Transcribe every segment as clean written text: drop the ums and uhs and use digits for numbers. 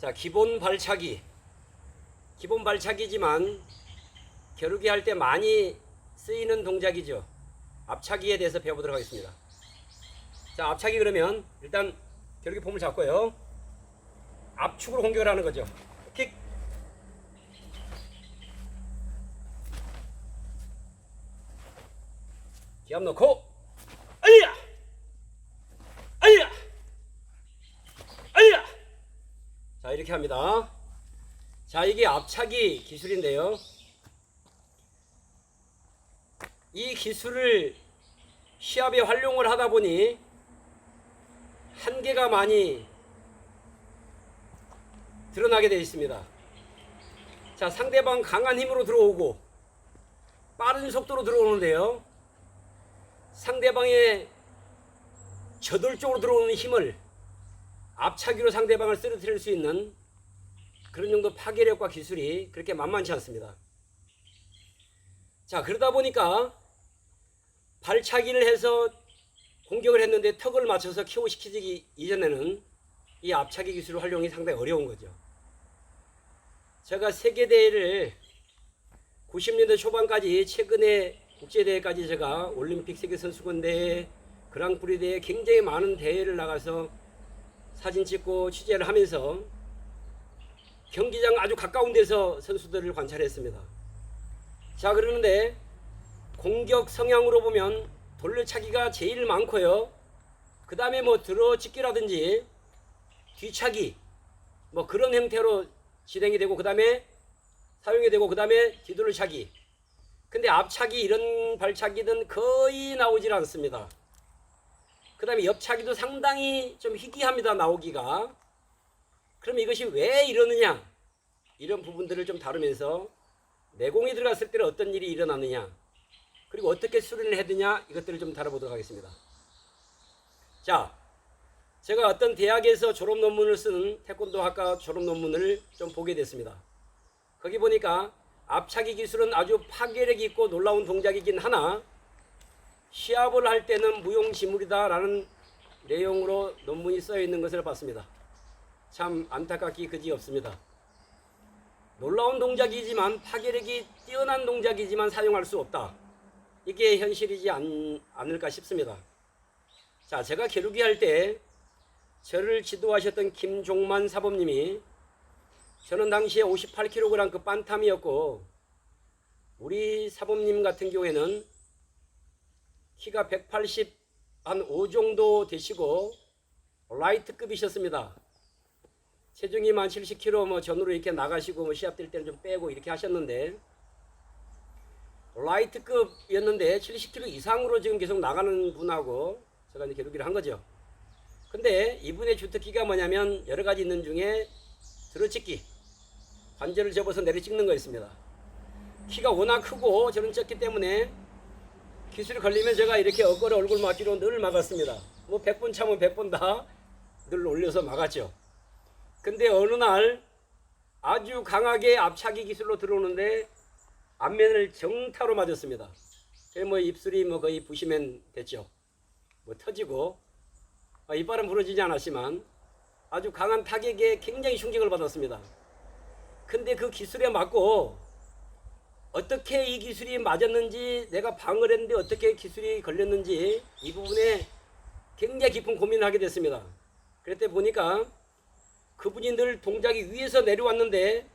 자, 기본 발차기지만 겨루기 할 때 많이 쓰이는 동작이죠. 앞차기에 대해서 배워보도록 하겠습니다. 자, 앞차기 그러면 일단 겨루기 폼을 잡고요. 압축으로 공격을 하는 거죠. 킥. 기압 넣고, 아이야! 아이야! 아이야! 자, 이렇게 합니다. 자, 이게 앞차기 기술인데요. 이 기술을 시합에 활용을 하다 보니 한계가 많이 드러나게 되어 있습니다. 자, 상대방 강한 힘으로 들어오고 빠른 속도로 들어오는데요. 상대방의 저돌적으로 들어오는 힘을 앞차기로 상대방을 쓰러뜨릴 수 있는 그런 정도 파괴력과 기술이 그렇게 만만치 않습니다. 자, 그러다 보니까 발차기를 해서 공격을 했는데 턱을 맞춰서 KO 시키기 이전에는 이 앞차기 기술을 활용이 상당히 어려운 거죠. 제가 세계대회를 90년대 초반까지 최근에 국제대회까지 제가 올림픽 세계선수권대회 그랑프리 대회 굉장히 많은 대회를 나가서 사진 찍고 취재를 하면서 경기장 아주 가까운 데서 선수들을 관찰했습니다. 자, 그러는데 공격 성향으로 보면 돌려차기가 제일 많고요. 그 다음에 뭐 들어찍기라든지 뒤차기 뭐 그런 형태로 진행이 되고, 그 다음에 사용이 되고, 그 다음에 뒤돌려차기. 근데 앞차기 이런 발차기는 거의 나오질 않습니다. 그 다음에 옆차기도 상당히 좀 희귀합니다, 나오기가. 그럼 이것이 왜 이러느냐, 이런 부분들을 좀 다루면서 내공이 들어갔을 때는 어떤 일이 일어나느냐, 그리고 어떻게 수련을 해야 되냐, 이것들을 좀 다뤄보도록 하겠습니다. 자, 제가 어떤 대학에서 졸업 논문을 쓴 태권도 학과 졸업 논문을 좀 보게 됐습니다. 거기 보니까 앞차기 기술은 아주 파괴력 있고 놀라운 동작이긴 하나 시합을 할 때는 무용지물이다 라는 내용으로 논문이 써 있는 것을 봤습니다. 참 안타깝기 그지없습니다. 놀라운 동작이지만, 파괴력이 뛰어난 동작이지만 사용할 수 없다, 이게 현실이지 않을까 싶습니다. 자, 제가 겨루기 할 때 저를 지도하셨던 김종만 사범님이, 저는 당시에 58kg 반탐이었고 우리 사범님 같은 경우에는 키가 185 정도 되시고 라이트급이셨습니다. 체중이만 70kg 뭐 전으로 이렇게 나가시고 뭐 시합 뛸 때는 좀 빼고 이렇게 하셨는데, 라이트급이었는데 70kg 이상으로 지금 계속 나가는 분하고 제가 이제 겨루기를 한 거죠. 근데 이분의 주특기가 뭐냐면 여러 가지 있는 중에 들어찍기, 관절을 접어서 내려찍는 거였습니다. 키가 워낙 크고 저는 작기 때문에 기술이 걸리면 제가 이렇게 어깨를 얼굴 맞기로 늘 막았습니다. 뭐 100번 참으면 100번 다 늘 올려서 막았죠. 근데 어느 날 아주 강하게 앞차기 기술로 들어오는데 앞면을 정타로 맞았습니다. 뭐 입술이 뭐 거의 부시면 됐죠. 뭐 터지고, 이빨은 부러지지 않았지만 아주 강한 타격에 굉장히 충격을 받았습니다. 근데 그 기술에 맞고 어떻게 이 기술이 맞았는지, 내가 방어를 했는데 어떻게 기술이 걸렸는지 이 부분에 굉장히 깊은 고민을 하게 됐습니다. 그랬더니 보니까 그분이 늘 동작이 위에서 내려왔는데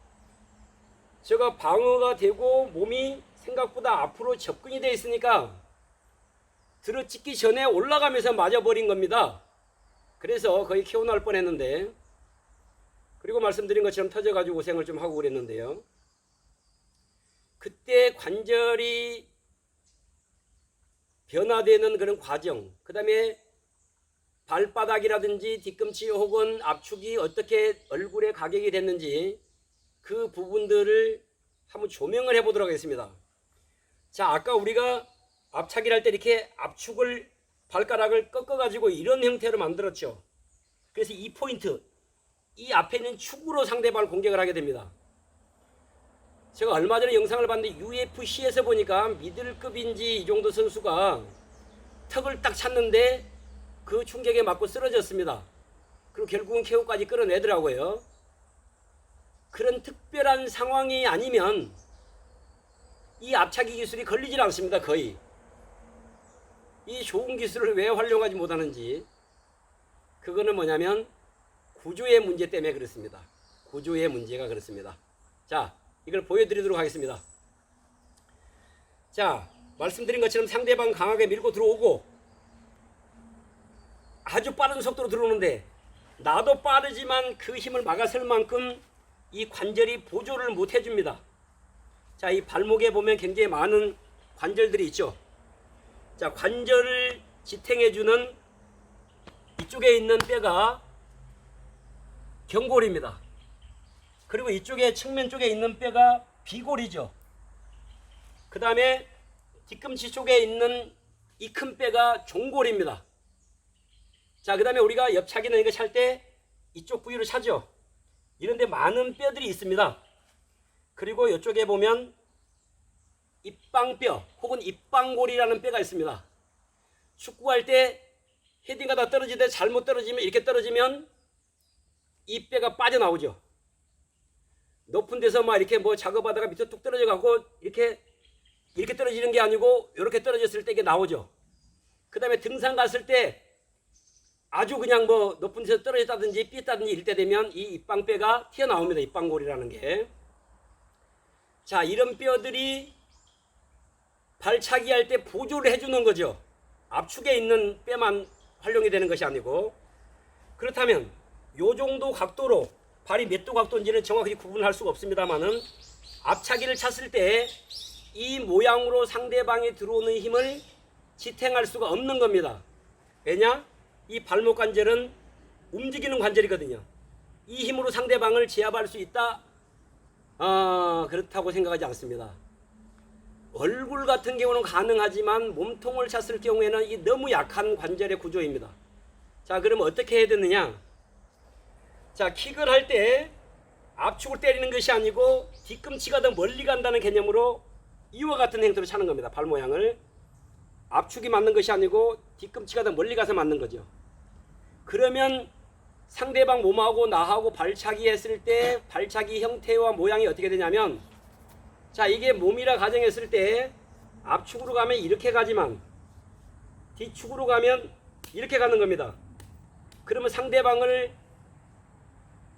제가 방어가 되고 몸이 생각보다 앞으로 접근이 되어 있으니까 들어찍기 전에 올라가면서 맞아버린 겁니다. 그래서 거의 KO 날 뻔했는데, 그리고 말씀드린 것처럼 터져가지고 고생을 좀 하고 그랬는데요. 그때 관절이 변화되는 그런 과정, 그 다음에 발바닥이라든지 뒤꿈치 혹은 압축이 어떻게 얼굴에 가격이 됐는지 그 부분들을 한번 조명을 해보도록 하겠습니다. 자, 아까 우리가 앞차기를 할 때 이렇게 압축을, 발가락을 꺾어가지고 이런 형태로 만들었죠. 그래서 이 포인트, 이 앞에 있는 축으로 상대방을 공격을 하게 됩니다. 제가 얼마 전에 영상을 봤는데 UFC에서 보니까 미들급인지 이 정도 선수가 턱을 딱 찼는데 그 충격에 맞고 쓰러졌습니다. 그리고 결국은 KO까지 끌어내더라고요. 그런 특별한 상황이 아니면 이 앞차기 기술이 걸리질 않습니다. 거의. 이 좋은 기술을 왜 활용하지 못하는지, 그거는 뭐냐면 구조의 문제 때문에 그렇습니다. 구조의 문제가 그렇습니다. 자, 이걸 보여드리도록 하겠습니다. 자, 말씀드린 것처럼 상대방 강하게 밀고 들어오고 아주 빠른 속도로 들어오는데, 나도 빠르지만 그 힘을 막아설 만큼 이 관절이 보조를 못 해줍니다. 자, 이 발목에 보면 굉장히 많은 관절들이 있죠. 자, 관절을 지탱해주는 이쪽에 있는 뼈가 경골입니다. 그리고 이쪽에 측면 쪽에 있는 뼈가 비골이죠. 그 다음에 뒤꿈치 쪽에 있는 이 큰 뼈가 종골입니다. 자, 그 다음에 우리가 옆차기나 이거 찰 때 이쪽 부위로 차죠. 이런데 많은 뼈들이 있습니다. 그리고 이쪽에 보면 입방뼈 혹은 입방골이라는 뼈가 있습니다. 축구할 때 헤딩하다 떨어지는데 잘못 떨어지면, 이렇게 떨어지면 이 뼈가 빠져나오죠. 높은 데서 막 이렇게 뭐 작업하다가 밑에 뚝 떨어져 가고 이렇게 떨어지는 게 아니고 이렇게 떨어졌을 때 이게 나오죠. 그 다음에 등산 갔을 때 아주 그냥 뭐 높은 데서 떨어졌다든지 삐었다든지 이럴 때 되면 이 입방뼈가 튀어나옵니다. 입방골이라는 게. 자, 이런 뼈들이 발차기 할 때 보조를 해주는 거죠. 압축에 있는 뼈만 활용이 되는 것이 아니고. 그렇다면 요 정도 각도로, 발이 몇 도 각도인지는 정확히 구분할 수가 없습니다만은, 앞차기를 찼을 때 이 모양으로 상대방이 들어오는 힘을 지탱할 수가 없는 겁니다. 왜냐? 이 발목 관절은 움직이는 관절이거든요. 이 힘으로 상대방을 제압할 수 있다? 그렇다고 생각하지 않습니다. 얼굴 같은 경우는 가능하지만 몸통을 찼을 경우에는 이 너무 약한 관절의 구조입니다. 자, 그러면 어떻게 해야 되느냐? 자, 킥을 할 때 압축을 때리는 것이 아니고 뒤꿈치가 더 멀리 간다는 개념으로 이와 같은 행태로 차는 겁니다. 발 모양을. 압축이 맞는 것이 아니고 뒤꿈치가 더 멀리 가서 맞는 거죠. 그러면 상대방 몸하고 나하고 발차기 했을 때 발차기 형태와 모양이 어떻게 되냐면, 자, 이게 몸이라 가정했을 때 앞축으로 가면 이렇게 가지만 뒤축으로 가면 이렇게 가는 겁니다. 그러면 상대방을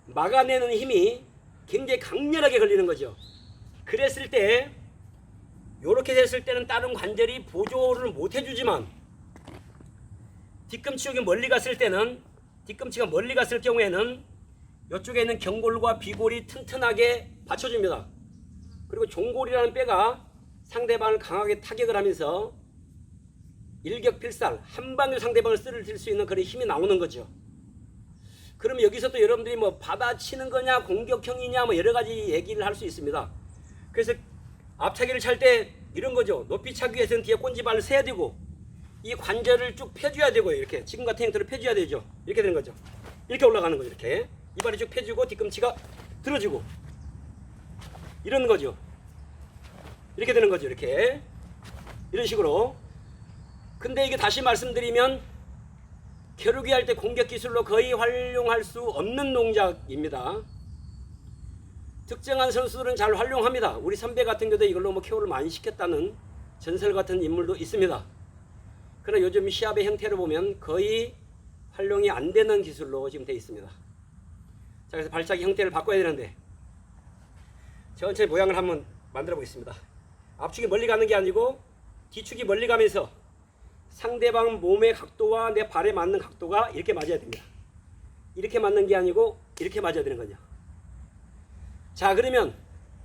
막아내는 힘이 굉장히 강렬하게 걸리는 거죠. 그랬을 때, 요렇게 됐을 때는 다른 관절이 보조를 못 해주지만, 뒤꿈치 쪽이 멀리 갔을 때는, 뒤꿈치가 멀리 갔을 경우에는 이쪽에 있는 경골과 비골이 튼튼하게 받쳐줍니다. 그리고 종골이라는 뼈가 상대방을 강하게 타격을 하면서 일격필살, 한 방에 상대방을 쓰러뜨릴 수 있는 그런 힘이 나오는 거죠. 그러면 여기서 또 여러분들이 뭐 받아치는 거냐 공격형이냐 뭐 여러 가지 얘기를 할 수 있습니다. 그래서 앞차기를 찰 때 이런 거죠. 높이 차기 위해서는 뒤에 꼰지발을 세야 되고, 이 관절을 쭉 펴줘야 되고요. 이렇게 지금 같은 형태로 펴줘야 되죠. 이렇게 되는 거죠. 이렇게 올라가는 거죠. 이렇게 이발이 쭉 펴주고 뒤꿈치가 들어지고 이런 거죠. 이렇게 되는 거죠. 이렇게 이런 식으로. 근데 이게 다시 말씀드리면 겨루기 할 때 공격 기술로 거의 활용할 수 없는 동작입니다. 특정한 선수들은 잘 활용합니다. 우리 선배 같은 경우도 이걸로 뭐 KO를 많이 시켰다는 전설 같은 인물도 있습니다. 그러나 요즘 시합의 형태를 보면 거의 활용이 안 되는 기술로 지금 되어 있습니다. 자, 그래서 발차기 형태를 바꿔야 되는데 천천히 모양을 한번 만들어 보겠습니다. 앞축이 멀리 가는 게 아니고 뒤축이 멀리 가면서 상대방 몸의 각도와 내 발에 맞는 각도가 이렇게 맞아야 됩니다. 이렇게 맞는 게 아니고 이렇게 맞아야 되는 거죠. 자, 그러면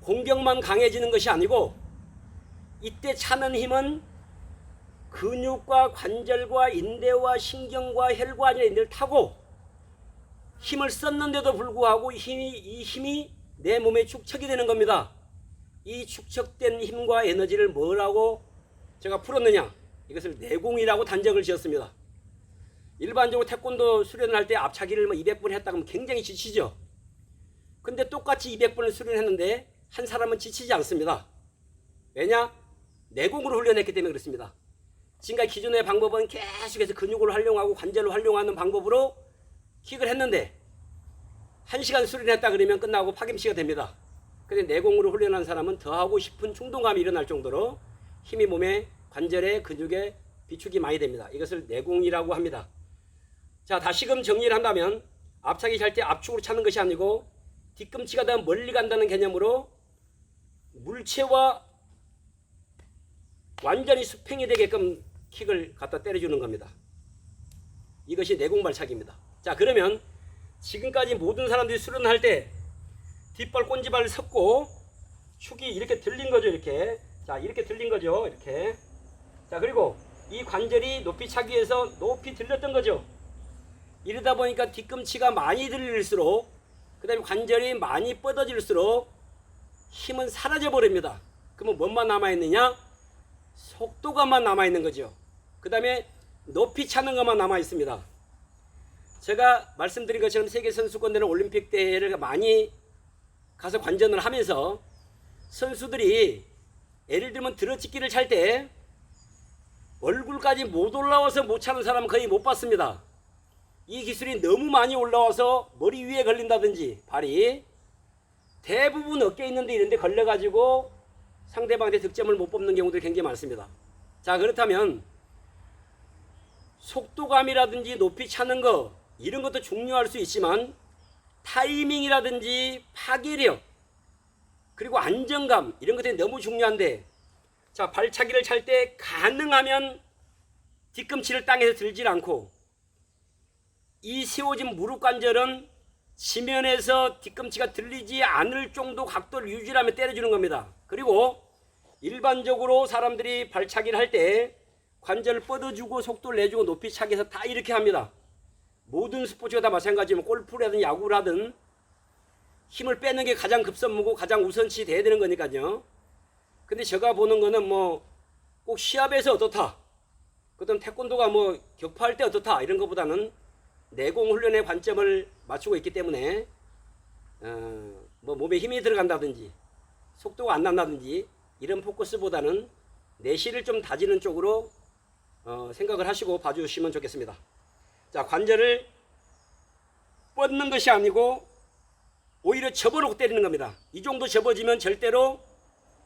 공격만 강해지는 것이 아니고 이때 차는 힘은 근육과 관절과 인대와 신경과 혈관이나 인대를 타고 힘을 썼는데도 불구하고 이 힘이 내 몸에 축적이 되는 겁니다. 이 축적된 힘과 에너지를 뭐라고 제가 풀었느냐? 이것을 내공이라고 단정을 지었습니다. 일반적으로 태권도 수련을 할 때 앞차기를 200번 했다 그러면 굉장히 지치죠. 근데 똑같이 200번을 수련했는데 한 사람은 지치지 않습니다. 왜냐? 내공으로 훈련했기 때문에 그렇습니다. 지금까지 기존의 방법은 계속해서 근육을 활용하고 관절을 활용하는 방법으로 킥을 했는데 1시간 수련했다 그러면 끝나고 파김치가 됩니다. 근데 내공으로 훈련한 사람은 더 하고 싶은 충동감이 일어날 정도로 힘이 몸에 관절에 근육에 비축이 많이 됩니다. 이것을 내공이라고 합니다. 자, 다시금 정리를 한다면 앞차기 찰 때 앞축으로 차는 것이 아니고 뒤꿈치가 더 멀리 간다는 개념으로 물체와 완전히 수평이 되게끔 킥을 갖다 때려주는 겁니다. 이것이 내공발차기입니다. 자, 그러면 지금까지 모든 사람들이 수련할 때 뒷발 꼰지발을 섰고 축이 이렇게 들린 거죠. 이렇게. 자, 이렇게 들린 거죠. 이렇게. 자, 그리고 이 관절이 높이 차기 위해서 높이 들렸던 거죠. 이러다 보니까 뒤꿈치가 많이 들릴수록 그 다음에 관절이 많이 뻗어질수록 힘은 사라져 버립니다. 그러면 뭐만 남아있느냐? 속도감만 남아있는 거죠. 그 다음에 높이 차는 것만 남아있습니다. 제가 말씀드린 것처럼 세계선수권대회 올림픽 대회를 많이 가서 관전을 하면서 선수들이 예를 들면 들어찍기를 찰 때 얼굴까지 못 올라와서 못 차는 사람은 거의 못 봤습니다. 이 기술이 너무 많이 올라와서 머리 위에 걸린다든지 발이 대부분 어깨에 있는데 이런 데 걸려가지고 상대방한테 득점을 못 뽑는 경우들이 굉장히 많습니다. 자, 그렇다면 속도감이라든지 높이 차는 거 이런 것도 중요할 수 있지만 타이밍이라든지 파괴력 그리고 안정감 이런 것들이 너무 중요한데, 자, 발차기를 찰 때 가능하면 뒤꿈치를 땅에서 들질 않고 이 세워진 무릎 관절은 지면에서 뒤꿈치가 들리지 않을 정도 각도를 유지하며 때려주는 겁니다. 그리고 일반적으로 사람들이 발차기를 할 때 관절을 뻗어주고 속도를 내주고 높이 차기 해서 다 이렇게 합니다. 모든 스포츠가 다 마찬가지면 골프를 하든 야구를 하든 힘을 빼는 게 가장 급선무고 가장 우선시 돼야 되는 거니까요. 근데 제가 보는 거는 뭐 꼭 시합에서 어떻다, 그다음 태권도가 뭐 격파할 때 어떻다 이런 것보다는 내공 훈련의 관점을 맞추고 있기 때문에 뭐 몸에 힘이 들어간다든지 속도가 안 난다든지 이런 포커스보다는 내실을 좀 다지는 쪽으로 생각을 하시고 봐주시면 좋겠습니다. 자, 관절을 뻗는 것이 아니고 오히려 접어놓고 때리는 겁니다. 이 정도 접어지면 절대로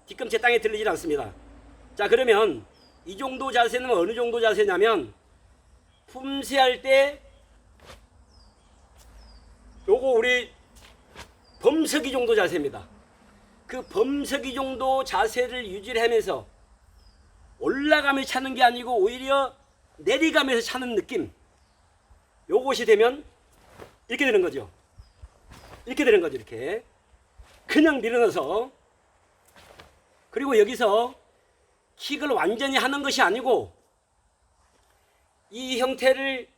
뒤꿈치 땅에 들리질 않습니다. 자, 그러면 이 정도 자세는 어느 정도 자세냐면 품새할 때 요거 우리 범석이 정도 자세입니다. 그 범석이 정도 자세를 유지하면서 올라가면서 차는 게 아니고 오히려 내려가면서 차는 느낌, 요것이 되면 이렇게 되는 거죠. 이렇게 되는 거죠. 이렇게 그냥 밀어넣어서, 그리고 여기서 킥을 완전히 하는 것이 아니고 이 형태를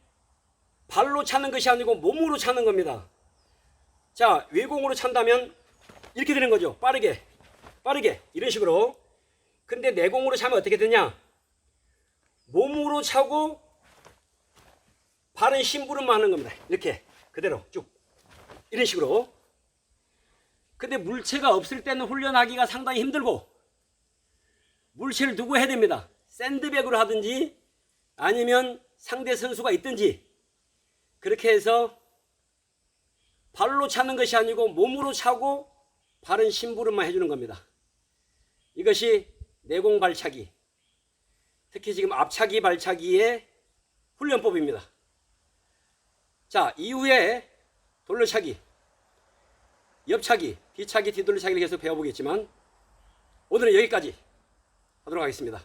발로 차는 것이 아니고 몸으로 차는 겁니다. 자, 외공으로 찬다면 이렇게 되는 거죠. 빠르게 이런 식으로. 근데 내공으로 차면 어떻게 되냐? 몸으로 차고 발은 심부름만 하는 겁니다. 이렇게 그대로 쭉 이런 식으로. 근데 물체가 없을 때는 훈련하기가 상당히 힘들고 물체를 두고 해야 됩니다. 샌드백으로 하든지 아니면 상대 선수가 있든지 그렇게 해서 발로 차는 것이 아니고 몸으로 차고 발은 심부름만 해주는 겁니다. 이것이 내공 발차기, 특히 지금 앞차기 발차기의 훈련법입니다. 자, 이후에 돌려차기, 옆차기, 뒤차기, 뒤돌려차기를 계속 배워보겠지만 오늘은 여기까지 하도록 하겠습니다.